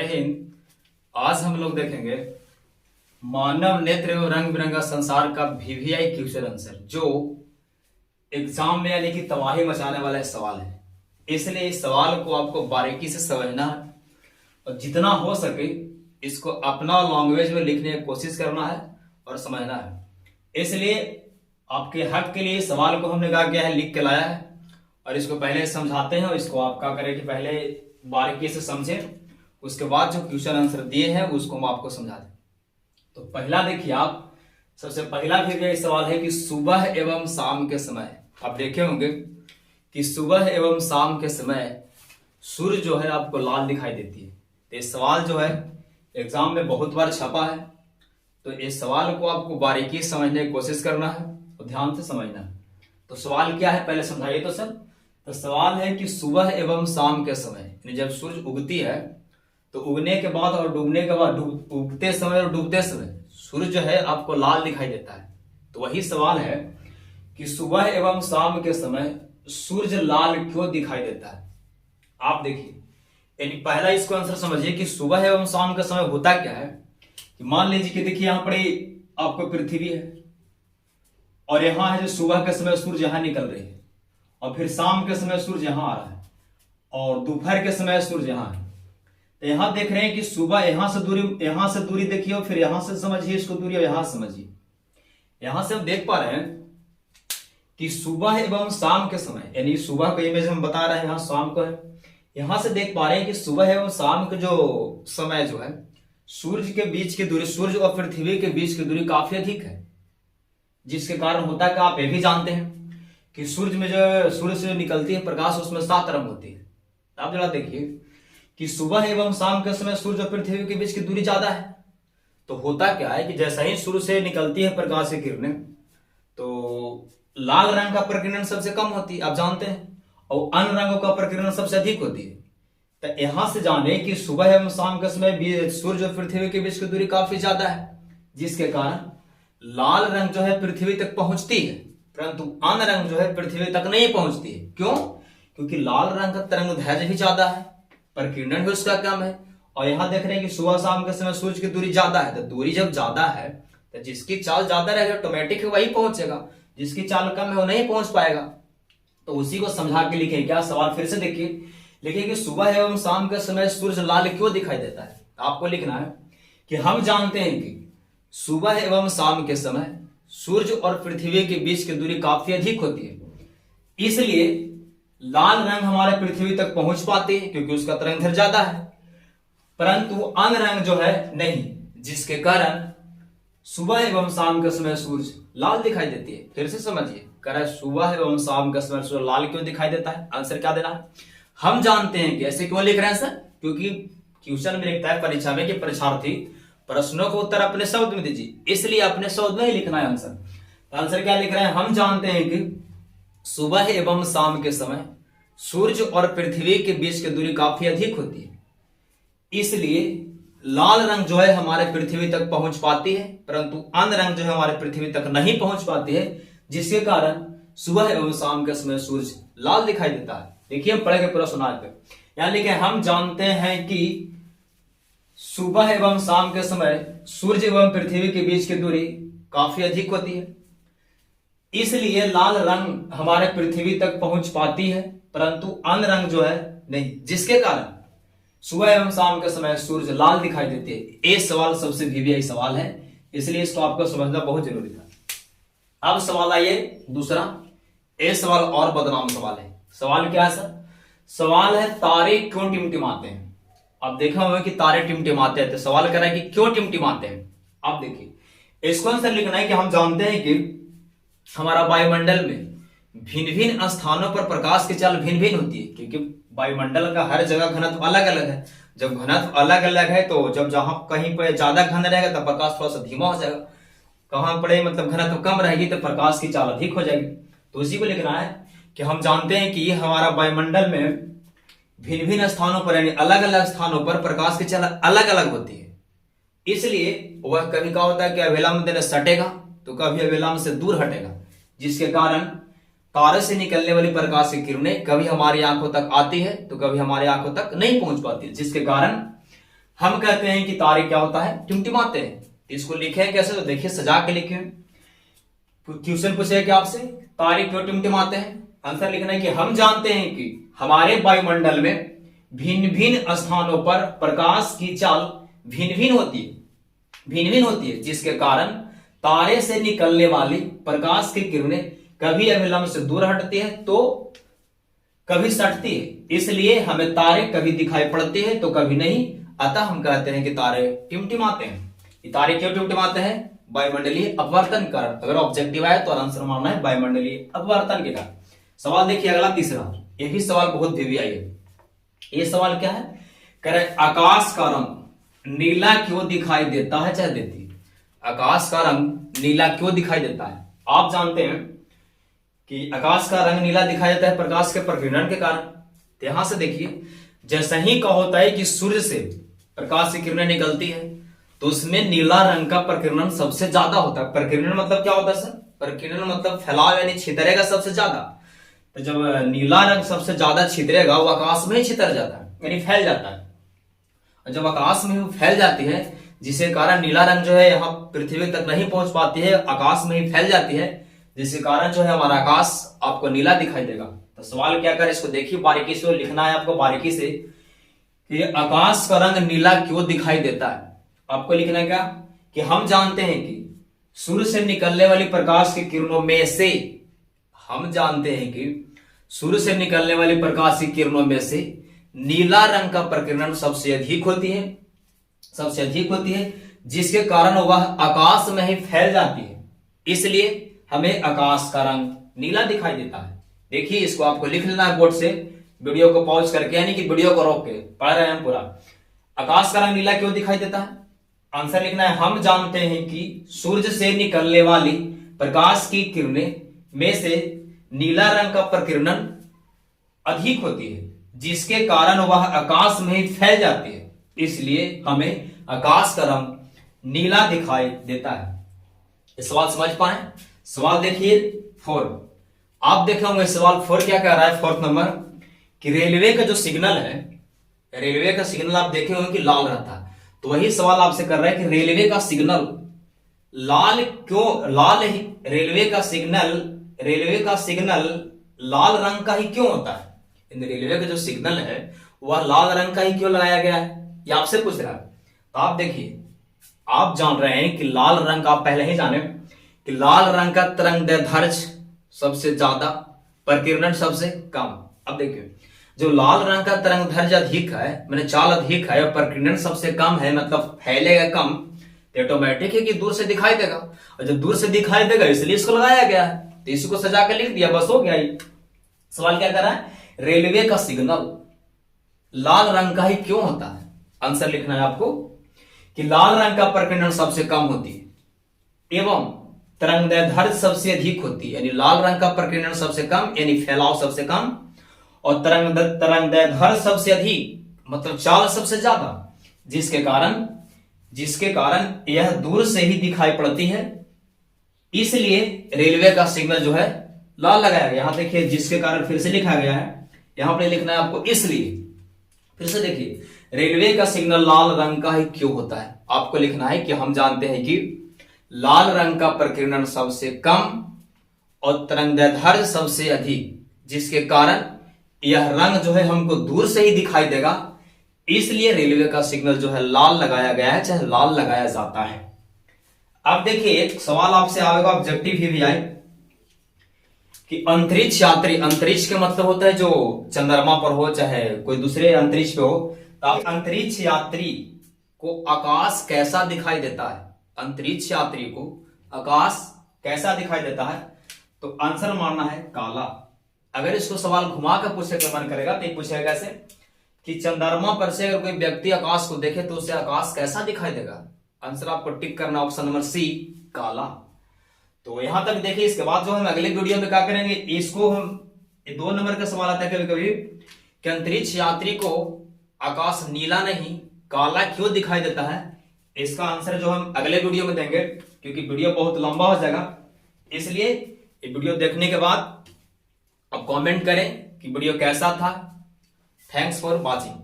हिंद। आज हम लोग देखेंगे मानव नेत्र एवं रंग बिरंगा संसार का वीवीआई क्वेश्चन आंसर, जो एग्जाम में यानी कि तबाही मचाने वाला सवाल है। इसलिए इस सवाल को आपको बारीकी से समझना है और जितना हो सके इसको अपना लैंग्वेज में लिखने की कोशिश करना है और समझना है। इसलिए आपके हक के लिए सवाल को हमने क्या किया है, लिख के लाया है और इसको पहले समझाते हैं और इसको आप क्या करें कि पहले बारीकी से समझें, उसके बाद जो क्वेश्चन आंसर दिए हैं उसको हम आपको समझा दें। तो पहला देखिए, आप सबसे पहला भी सवाल है कि सुबह एवं शाम के समय आप देखे होंगे कि सुबह एवं शाम के समय सूर्य जो है आपको लाल दिखाई देती है। तो ये सवाल जो है एग्जाम में बहुत बार छपा है, तो इस सवाल को आपको बारीकी समझने की कोशिश करना है और ध्यान से समझना है। तो सवाल क्या है पहले समझाइए तो सर। तो सवाल है कि सुबह एवं शाम के समय, यानी जब सूरज उगती है तो उगने के बाद और डूबने के बाद, उगते समय और डूबते समय सूरज जो है आपको लाल दिखाई देता है। तो वही सवाल है कि सुबह एवं शाम के समय सूरज लाल क्यों दिखाई देता है। आप देखिए, यानी पहला इसको आंसर समझिए कि सुबह एवं शाम का समय होता क्या है कि मान लीजिए कि देखिए यहां पर आपको पृथ्वी है और यहां है जो सुबह के समय सूरज यहां निकल रही है और फिर शाम के समय सूरज यहां आ रहा है और दोपहर के समय सूरज यहां है। तो यहां देख रहे हैं कि सुबह यहां से दूरी देखिए और फिर यहां से समझिए इसको दूरी और यहां समझिए। यहां से हम देख पा रहे हैं कि सुबह एवं शाम के समय, यानी सुबह का इमेज हम बता रहे हैं, यहां शाम को है। यहां से देख पा रहे हैं कि सुबह एवं शाम का जो समय जो है सूर्य के बीच की दूरी, सूर्य और पृथ्वी के बीच की दूरी काफी अधिक है, जिसके कारण होता है कि आप ये भी जानते हैं कि सूर्य से निकलती है प्रकाश, उसमें 7 रंग होती है। आप जरा देखिए कि सुबह एवं शाम के समय सूर्य और पृथ्वी के बीच की दूरी ज्यादा है। तो होता क्या है कि जैसा ही सूर्य से निकलती है प्रकाश की किरणें, तो लाल रंग का प्रकीर्णन सबसे कम होती है, आप जानते हैं, और अन्य रंगों का प्रकीर्णन सबसे अधिक होती है। तो यहां से जाने कि सुबह एवं शाम के समय सूर्य और पृथ्वी के बीच की दूरी काफी ज्यादा है, जिसके कारण लाल रंग जो है पृथ्वी तक पहुंचती है, परंतु अन्य रंग जो है पृथ्वी तक नहीं पहुंचती है। क्यों? क्योंकि लाल रंग का तरंगदैर्घ्य भी ज्यादा है, प्रकीर्णन भी उसका कम है। और यहां देख रहे हैं कि सुबह शाम के समय सूर्य की दूरी ज्यादा है। तो दूरी जब ज्यादा है तो जिसकी चाल ज्यादा रहेगा ऑटोमेटिक वही पहुंचेगा, जिसकी चाल कम है वो नहीं पहुंच पाएगा। तो उसी को समझा के लिखे क्या सवाल, फिर से देखिए, लिखिए कि सुबह एवं शाम के समय सूर्य लाल क्यों दिखाई देता है। आपको लिखना है कि हम जानते हैं कि सुबह एवं शाम के समय सूर्य और पृथ्वी के बीच की दूरी काफी अधिक होती है, इसलिए लाल रंग हमारे पृथ्वी तक पहुंच पाते हैं क्योंकि उसका तरंगदैर्घ्य ज्यादा है, परंतु अन्य रंग जो है नहीं, जिसके कारण सुबह एवं शाम के समय सूर्य लाल दिखाई देती है। फिर से समझिए, कह रहा है सुबह एवं शाम के समय सूर्य लाल क्यों दिखाई देता है। आंसर क्या देना है, हम जानते हैं कि। ऐसे क्यों लिख रहे हैं सर? क्योंकि क्वेश्चन में लिखता है परीक्षा में कि परीक्षार्थी प्रश्नों को उत्तर अपने शब्द में दीजिए, इसलिए अपने शब्द में ही लिखना है आंसर। तो आंसर क्या लिख रहे हैं, हम जानते हैं कि सुबह एवं शाम के समय सूर्य और पृथ्वी के बीच की दूरी काफी अधिक होती है, इसलिए लाल रंग जो है हमारे पृथ्वी तक पहुंच पाती है, परंतु अन्य रंग जो है हमारे पृथ्वी तक नहीं पहुंच पाती है, जिसके कारण सुबह एवं शाम के समय सूर्य लाल दिखाई देता है। देखिए हम पढ़ेंगे पूरा सुना पे, यानी लिखे हम जानते हैं कि सुबह एवं शाम के समय सूर्य एवं पृथ्वी के बीच की दूरी काफी अधिक होती है, इसलिए लाल रंग हमारे पृथ्वी तक पहुंच पाती है, परंतु अन्य रंग जो है नहीं, जिसके कारण सुबह एवं शाम के समय सूर्य लाल दिखाई देती है। ये सवाल सबसे वीवीआई सवाल है, इसलिए इसको आपको समझना बहुत जरूरी था। अब सवाल आइए दूसरा, ये सवाल और बदनाम सवाल है। सवाल क्या है सर? सवाल है तारे क्यों टिमटिमाते हैं। आप देखा होगा कि तारे टिमटिमाते हैं, तो सवाल कर रहा है कि क्यों टिमटिमाते हैं। आप देखिए, इसको आंसर लिखना है कि हम जानते हैं कि हमारा वायुमंडल में भिन्न भिन्न स्थानों पर प्रकाश की चाल भिन्न भिन्न होती है, क्योंकि वायुमंडल का हर जगह घनत्व अलग अलग है। जब घनत्व अलग अलग है तो जब जहां कहीं पर ज्यादा घन रहेगा तो प्रकाश थोड़ा सा धीमा हो जाएगा, कहां पर मतलब घनत्व कम रहेगी तो प्रकाश की चाल अधिक हो जाएगी। तो उसी को लिखना है कि हम जानते हैं कि हमारा वायुमंडल में भिन्न भिन्न स्थानों पर, यानी अलग अलग स्थानों पर प्रकाश की चाल अलग अलग होती है, इसलिए वह कभी क्या होता है कि अभिलंब देने सटेगा तो कभी अभिलंब से दूर हटेगा, जिसके कारण तारे से निकलने वाली प्रकाश की किरणें कभी हमारी आंखों तक आती है तो कभी हमारी आंखों तक नहीं पहुंच पाती, जिसके कारण हम कहते हैं कि तारे क्या होता है, टिमटिमाते हैं। इसको लिखे हैं कैसे, तो देखिए सजा के लिखे हैं। क्वेश्चन पूछे कि आपसे तारे क्यों टिमटिमाते हैं, आंसर लिखना है कि हम जानते हैं कि हमारे वायुमंडल में भिन्न भिन्न स्थानों पर प्रकाश की चाल भिन्न भिन्न होती है, जिसके कारण तारे से निकलने वाली प्रकाश की किरणें कभी अभिलंब से दूर हटती है तो कभी सटती है। इसलिए हमें तारे कभी दिखाई पड़ते हैं तो कभी नहीं। अतः हम कहते हैं कि तारे टिमटिमाते हैं। ये तारे क्यों टिमटिमाते हैं, वायुमंडलीय अपवर्तन कारण। अगर ऑब्जेक्टिव आए तो आंसर मानना है वायुमंडलीय अपवर्तन के कारण। सवाल देखिए अगला तीसरा, ये भी सवाल बहुत वीवीआई है। ये सवाल क्या है, कह रहे आकाश का रंग नीला क्यों दिखाई देता है, चाहे देती है। आकाश का रंग नीला क्यों दिखाई देता है। आप जानते हैं कि आकाश का रंग नीला दिखाई देता है प्रकाश के प्रकीर्णन के कारण। तो यहां से देखिए, जैसा ही का होता है कि सूर्य से प्रकाश की किरणें निकलती है तो उसमें नीला रंग का प्रकीर्णन सबसे ज्यादा होता है। प्रकीर्णन मतलब क्या होता है सर, प्रकीर्णन मतलब फैलाव यानी छितरेगा सबसे ज्यादा। तो जब नीला रंग सबसे ज्यादा छितरेगा वो आकाश में ही छितर जाता है यानी फैल जाता है। और जब आकाश में वो फैल जाती है जिसके कारण नीला रंग जो है यहाँ पृथ्वी तक नहीं पहुंच पाती है, आकाश में ही फैल जाती है, जिसके कारण जो है हमारा आकाश आपको नीला दिखाई देगा। तो सवाल क्या कर, इसको देखिए बारीकी से, लिखना है आपको बारीकी से कि आकाश का रंग नीला क्यों दिखाई देता है। आपको लिखना है क्या कि हम जानते हैं कि सूर्य से निकलने वाली प्रकाश की किरणों में से, हम जानते हैं कि सूर्य से निकलने वाली प्रकाश की किरणों में से नीला रंग का प्रकीर्णन सबसे अधिक होती है, जिसके कारण वह आकाश में ही फैल जाती है। इसलिए हमें आकाश का रंग नीला दिखाई देता है। देखिए इसको आपको लिख लेना है बोर्ड से, वीडियो को पॉज करके, यानी कि वीडियो को रोक के पढ़ रहे हैं पूरा। आकाश का रंग नीला क्यों दिखाई देता है, आंसर लिखना है हम जानते हैं कि सूर्य से निकलने वाली प्रकाश की किरणें में से नीला रंग का प्रकीर्णन अधिक होती है, जिसके कारण वह आकाश में ही फैल जाती है। इसलिए हमें आकाश का रंग नीला दिखाई देता है। इस सवाल समझ पाए। सवाल देखिए 4, आप देखे होंगे सवाल 4 क्या कह रहा है, 4th नंबर, कि रेलवे का जो सिग्नल है, रेलवे का सिग्नल आप देखे होंगे कि लाल रहता है। तो वही सवाल आपसे कर रहा है कि रेलवे का सिग्नल लाल क्यों, लाल ही रेलवे का सिग्नल लाल रंग का ही क्यों होता है। रेलवे का जो सिग्नल है वह लाल रंग का ही क्यों लगाया गया है, ये आपसे पूछ रहा है। तो आप देखिए, आप जान रहे हैं कि लाल रंग, आप पहले ही जाने कि लाल रंग का तरंगदैर्ध्य सबसे ज्यादा, प्रकीर्णन सबसे कम। अब देखिए जो लाल रंग का तरंगदैर्ध्य अधिक है, मैंने चाल अधिक है और प्रकीर्णन सबसे कम है, मतलब फैलेगा कम, तो ऑटोमेटिक है कि दूर से दिखाई देगा। और जब दूर से दिखाई देगा इसलिए इसको लगाया गया है, तो इसी को सजा कर लिख दिया, बस हो गया। सवाल क्या कर रहा है, रेलवे का सिग्नल लाल रंग का ही क्यों होता है। आंसर लिखना है आपको कि लाल रंग का प्रकीर्णन सबसे कम होती है एवं तरंगदैर्ध्य सबसे अधिक होती है, यानी लाल रंग का प्रकीर्णन सबसे कम यानी फैलाव सबसे कम, और तरंगदैर्ध्य सबसे अधिक मतलब चाल सबसे ज्यादा, जिसके कारण यह दूर से ही दिखाई पड़ती है। इसलिए रेलवे का सिग्नल जो है लाल लगाया गया। यहां देखिए जिसके कारण फिर से लिखा गया है, यहां पर लिखना है आपको इसलिए। फिर से देखिए, रेलवे का सिग्नल लाल रंग का ही क्यों होता है। आपको लिखना है कि हम जानते हैं कि लाल रंग का प्रकीर्णन सबसे कम और तरंगदैर्ध्य सबसे अधिक, जिसके कारण यह रंग जो है हमको दूर से ही दिखाई देगा। इसलिए रेलवे का सिग्नल जो है लाल लगाया गया है, चाहे लाल लगाया जाता है। अब देखिए एक सवाल आपसे आएगा ऑब्जेक्टिव भी आए कि अंतरिक्ष यात्री, अंतरिक्ष के मतलब होता है जो चंद्रमा पर हो चाहे कोई दूसरे अंतरिक्ष पे हो, तो अंतरिक्ष यात्री को आकाश कैसा दिखाई देता है। अंतरिक्ष यात्री को आकाश कैसा दिखाई देता है, तो आंसर मानना है काला। अगर इसको सवाल घुमा कर पूछने का मन करेगा तो ये पूछेगा कैसे कि चंद्रमा पर से अगर कोई व्यक्ति आकाश को देखे तो उसे आकाश कैसा दिखाई देगा। आंसर आपको टिक करना ऑप्शन नंबर सी, काला। तो यहां तक देखिए, इसके बाद जो हम अगले वीडियो में क्या करेंगे, इसको हम 2 नंबर का सवाल आता है कभी कभी कि अंतरिक्ष यात्री को आकाश नीला नहीं काला क्यों दिखाई देता है। इसका आंसर जो हम अगले वीडियो में देंगे, क्योंकि वीडियो बहुत लंबा हो जाएगा। इसलिए ये वीडियो देखने के बाद आप कमेंट करें कि वीडियो कैसा था। Thanks for watching.